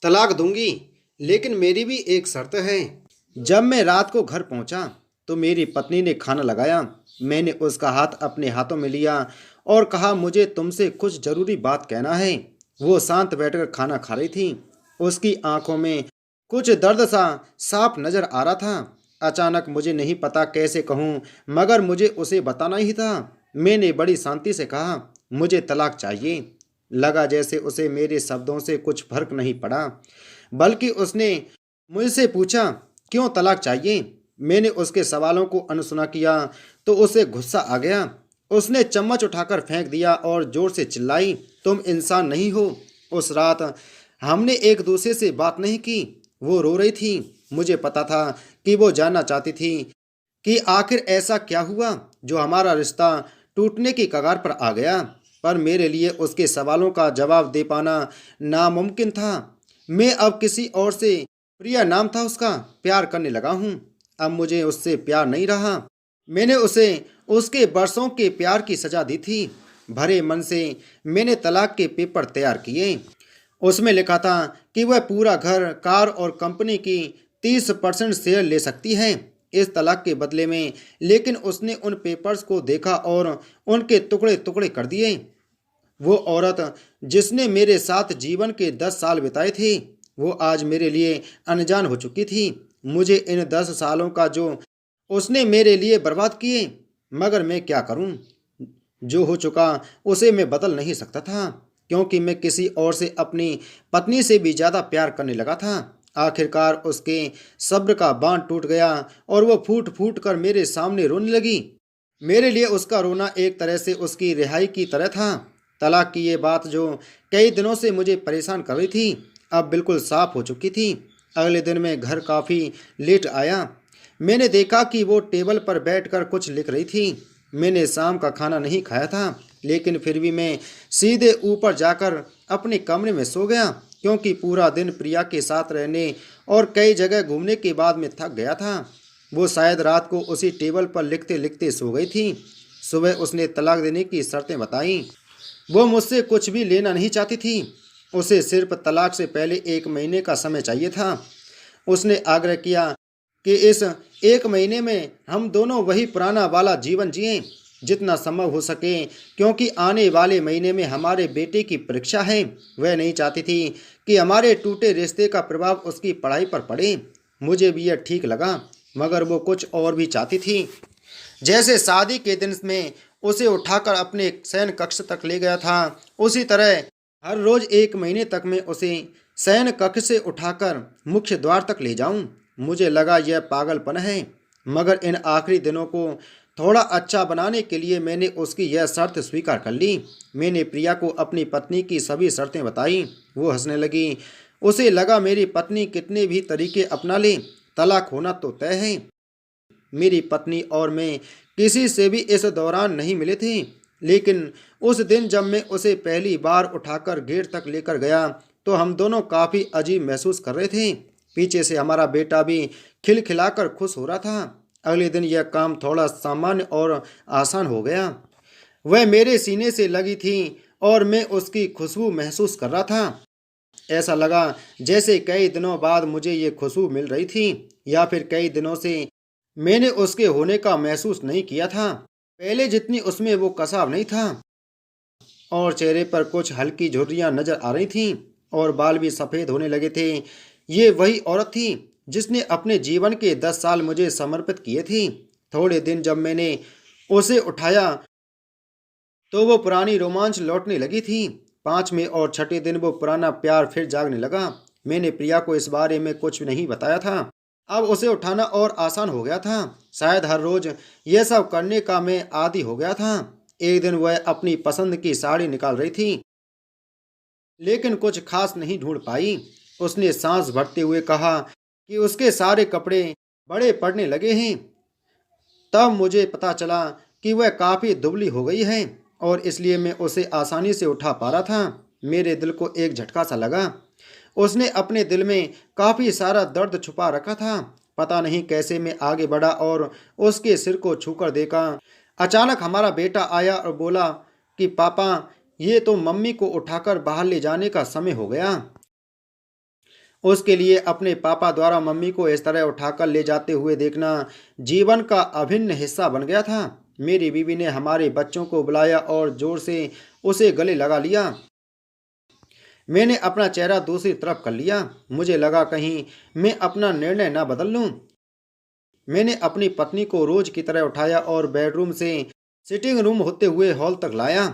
तलाक दूंगी, लेकिन मेरी भी एक शर्त है। जब मैं रात को घर पहुंचा तो मेरी पत्नी ने खाना लगाया। मैंने उसका हाथ अपने हाथों में लिया और कहा, मुझे तुमसे कुछ जरूरी बात कहना है। वो शांत बैठकर खाना खा रही थी। उसकी आंखों में कुछ दर्द सा साफ नजर आ रहा था। अचानक, मुझे नहीं पता कैसे कहूँ, मगर मुझे उसे बताना ही था। मैंने बड़ी शांति से कहा, मुझे तलाक चाहिए। लगा जैसे उसे मेरे शब्दों से कुछ फर्क नहीं पड़ा, बल्कि उसने मुझसे पूछा, क्यों तलाक चाहिए। मैंने उसके सवालों को अनसुना किया तो उसे गुस्सा आ गया। उसने चम्मच उठाकर फेंक दिया और जोर से चिल्लाई, तुम इंसान नहीं हो। उस रात हमने एक दूसरे से बात नहीं की। वो रो रही थी। मुझे पता था कि वो जानना चाहती थी कि आखिर ऐसा क्या हुआ जो हमारा रिश्ता टूटने की कगार पर आ गया। पर मेरे लिए उसके सवालों का जवाब दे पाना नामुमकिन था। मैं अब किसी और से, प्रिया नाम था उसका, प्यार करने लगा हूँ। अब मुझे उससे प्यार नहीं रहा। मैंने उसे उसके बरसों के प्यार की सजा दी थी। भरे मन से मैंने तलाक के पेपर तैयार किए। उसमें लिखा था कि वह पूरा घर, कार और कंपनी की 30% शेयर ले सकती है इस तलाक के बदले में। लेकिन उसने उन पेपर्स को देखा और उनके टुकड़े टुकड़े कर दिए। वो औरत जिसने मेरे साथ जीवन के 10 साल बिताए थे, वो आज मेरे लिए अनजान हो चुकी थी। मुझे इन 10 सालों का जो उसने मेरे लिए बर्बाद किए, मगर मैं क्या करूं। जो हो चुका उसे मैं बदल नहीं सकता था, क्योंकि मैं किसी और से, अपनी पत्नी से भी ज़्यादा प्यार करने लगा था। आखिरकार उसके सब्र का बांध टूट गया और वो फूट फूट कर मेरे सामने रोने लगी। मेरे लिए उसका रोना एक तरह से उसकी रिहाई की तरह था। तलाक की ये बात जो कई दिनों से मुझे परेशान कर रही थी, अब बिल्कुल साफ हो चुकी थी। अगले दिन मैं घर काफ़ी लेट आया। मैंने देखा कि वो टेबल पर बैठकर कुछ लिख रही थी। मैंने शाम का खाना नहीं खाया था, लेकिन फिर भी मैं सीधे ऊपर जाकर अपने कमरे में सो गया, क्योंकि पूरा दिन प्रिया के साथ रहने और कई जगह घूमने के बाद मैं थक गया था। वो शायद रात को उसी टेबल पर लिखते लिखते सो गई थी। सुबह उसने तलाक देने की शर्तें बताई। वो मुझसे कुछ भी लेना नहीं चाहती थी। उसे सिर्फ तलाक से पहले 1 महीने का समय चाहिए था। उसने आग्रह किया कि इस 1 महीने में हम दोनों वही पुराना वाला जीवन जिएं, जितना संभव हो सके, क्योंकि आने वाले महीने में हमारे बेटे की परीक्षा है। वह नहीं चाहती थी कि हमारे टूटे रिश्ते का प्रभाव उसकी पढ़ाई पर पड़े। मुझे भी यह ठीक लगा, मगर वो कुछ और भी चाहती थी। जैसे शादी के दिन में उसे उठाकर अपने शयन कक्ष तक ले गया था, उसी तरह हर रोज 1 महीने तक मैं उसे शयन कक्ष से उठाकर मुख्य द्वार तक ले जाऊं। मुझे लगा यह पागलपन है, मगर इन आखिरी दिनों को थोड़ा अच्छा बनाने के लिए मैंने उसकी यह शर्त स्वीकार कर ली। मैंने प्रिया को अपनी पत्नी की सभी शर्तें बताई। वो हंसने लगी। उसे लगा मेरी पत्नी कितने भी तरीके अपना ले, तलाक होना तो तय है। मेरी पत्नी और मैं किसी से भी इस दौरान नहीं मिले थे, लेकिन उस दिन जब मैं उसे पहली बार उठाकर गेट तक लेकर गया तो हम दोनों काफ़ी अजीब महसूस कर रहे थे। पीछे से हमारा बेटा भी खिलखिलाकर खुश हो रहा था। अगले दिन यह काम थोड़ा सामान्य और आसान हो गया। वह मेरे सीने से लगी थी और मैं उसकी खुशबू महसूस कर रहा था। ऐसा लगा जैसे कई दिनों बाद मुझे ये खुशबू मिल रही थी, या फिर कई दिनों से मैंने उसके होने का महसूस नहीं किया था। पहले जितनी उसमें वो कसाव नहीं था, और चेहरे पर कुछ हल्की झुर्रियाँ नजर आ रही थीं और बाल भी सफ़ेद होने लगे थे। ये वही औरत थी जिसने अपने जीवन के 10 साल मुझे समर्पित किए थे। थोड़े दिन जब मैंने उसे उठाया तो वो पुरानी रोमांच लौटने लगी थी। 5वें और छठे दिन वो पुराना प्यार फिर जागने लगा। मैंने प्रिया को इस बारे में कुछ नहीं बताया था। अब उसे उठाना और आसान हो गया था। शायद हर रोज यह सब करने का मैं आदी हो गया था। एक दिन वह अपनी पसंद की साड़ी निकाल रही थी, लेकिन कुछ खास नहीं ढूंढ पाई। उसने सांस भरते हुए कहा कि उसके सारे कपड़े बड़े पड़ने लगे हैं। तब मुझे पता चला कि वह काफ़ी दुबली हो गई है और इसलिए मैं उसे आसानी से उठा पा रहा था। मेरे दिल को एक झटका सा लगा। उसने अपने दिल में काफ़ी सारा दर्द छुपा रखा था। पता नहीं कैसे मैं आगे बढ़ा और उसके सिर को छूकर देखा। अचानक हमारा बेटा आया और बोला कि पापा, ये तो मम्मी को उठाकर बाहर ले जाने का समय हो गया। उसके लिए अपने पापा द्वारा मम्मी को इस तरह उठाकर ले जाते हुए देखना जीवन का अभिन्न हिस्सा बन गया था। मेरी बीवी ने हमारे बच्चों को बुलाया और जोर से उसे गले लगा लिया। मैंने अपना चेहरा दूसरी तरफ कर लिया। मुझे लगा कहीं मैं अपना निर्णय ना बदल लूं। मैंने अपनी पत्नी को रोज की तरह उठाया और बेडरूम से सिटिंग रूम होते हुए हॉल तक लाया।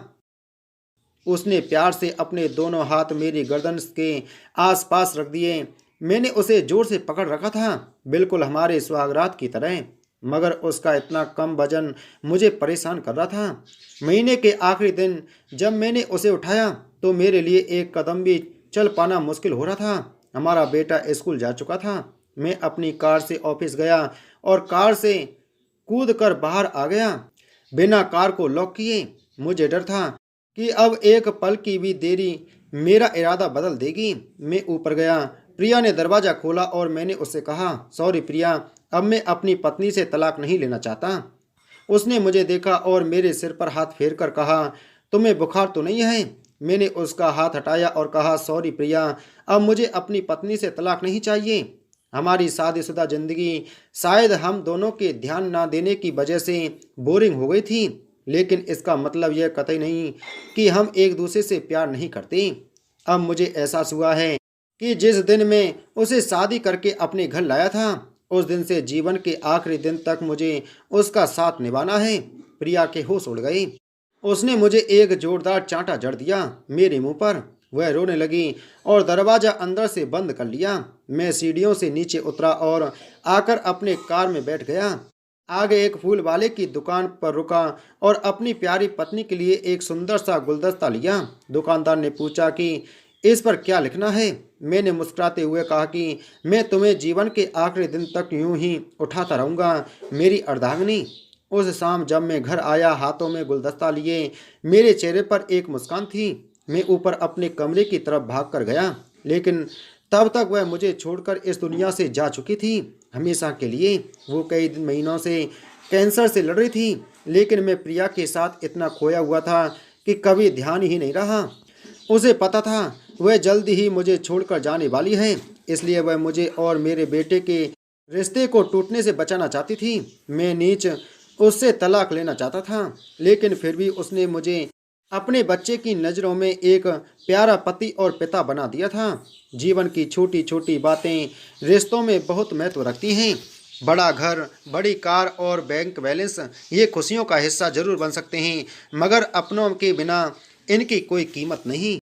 उसने प्यार से अपने दोनों हाथ मेरी गर्दन के आसपास रख दिए। मैंने उसे जोर से पकड़ रखा था, बिल्कुल हमारे सुहागरात की तरह। मगर उसका इतना कम वजन मुझे परेशान कर रहा था। महीने के आखिरी दिन जब मैंने उसे उठाया तो मेरे लिए एक कदम भी चल पाना मुश्किल हो रहा था। हमारा बेटा स्कूल जा चुका था। मैं अपनी कार से ऑफिस गया और कार से कूद कर बाहर आ गया, बिना कार को लॉक किए। मुझे डर था कि अब एक पल की भी देरी मेरा इरादा बदल देगी। मैं ऊपर गया। प्रिया ने दरवाज़ा खोला और मैंने उससे कहा, सॉरी प्रिया, अब मैं अपनी पत्नी से तलाक नहीं लेना चाहता। उसने मुझे देखा और मेरे सिर पर हाथ फेर कर कहा, तुम्हें बुखार तो नहीं है? मैंने उसका हाथ हटाया और कहा, सॉरी प्रिया, अब मुझे अपनी पत्नी से तलाक नहीं चाहिए। हमारी शादीशुदा जिंदगी शायद हम दोनों के ध्यान ना देने की वजह से बोरिंग हो गई थी, लेकिन इसका मतलब यह कतई नहीं कि हम एक दूसरे से प्यार नहीं करते। अब मुझे एहसास हुआ है कि जिस दिन मैं उसे शादी करके अपने घर लाया था, उस दिन से जीवन के आखिरी दिन तक मुझे उसका साथ निभाना है। प्रिया के होश उड़ गई। उसने मुझे एक जोरदार चांटा जड़ दिया मेरे मुंह पर। वह रोने लगी और दरवाजा अंदर से बंद कर लिया। मैं सीढ़ियों से नीचे उतरा और आकर अपने कार में बैठ गया। आगे एक फूल वाले की दुकान पर रुका और अपनी प्यारी पत्नी के लिए एक सुंदर सा गुलदस्ता लिया। दुकानदार ने पूछा कि इस पर क्या लिखना है। मैंने मुस्कुराते हुए कहा कि मैं तुम्हें जीवन के आखिरी दिन तक यूं ही उठाता रहूँगा, मेरी अर्धांगिनी। उस शाम जब मैं घर आया, हाथों में गुलदस्ता लिए, मेरे चेहरे पर एक मुस्कान थी। मैं ऊपर अपने कमरे की तरफ भाग कर गया, लेकिन तब तक वह मुझे छोड़कर इस दुनिया से जा चुकी थी, हमेशा के लिए। वो कई महीनों से कैंसर से लड़ रही थी, लेकिन मैं प्रिया के साथ इतना खोया हुआ था कि कभी ध्यान ही नहीं रहा। उसे पता था वह जल्दी ही मुझे छोड़कर जाने वाली है, इसलिए वह मुझे और मेरे बेटे के रिश्ते को टूटने से बचाना चाहती थी। मैं नीच उससे तलाक लेना चाहता था, लेकिन फिर भी उसने मुझे अपने बच्चे की नज़रों में एक प्यारा पति और पिता बना दिया था। जीवन की छोटी छोटी बातें रिश्तों में बहुत महत्व रखती हैं। बड़ा घर, बड़ी कार और बैंक बैलेंस ये खुशियों का हिस्सा जरूर बन सकते हैं, मगर अपनों के बिना इनकी कोई कीमत नहीं।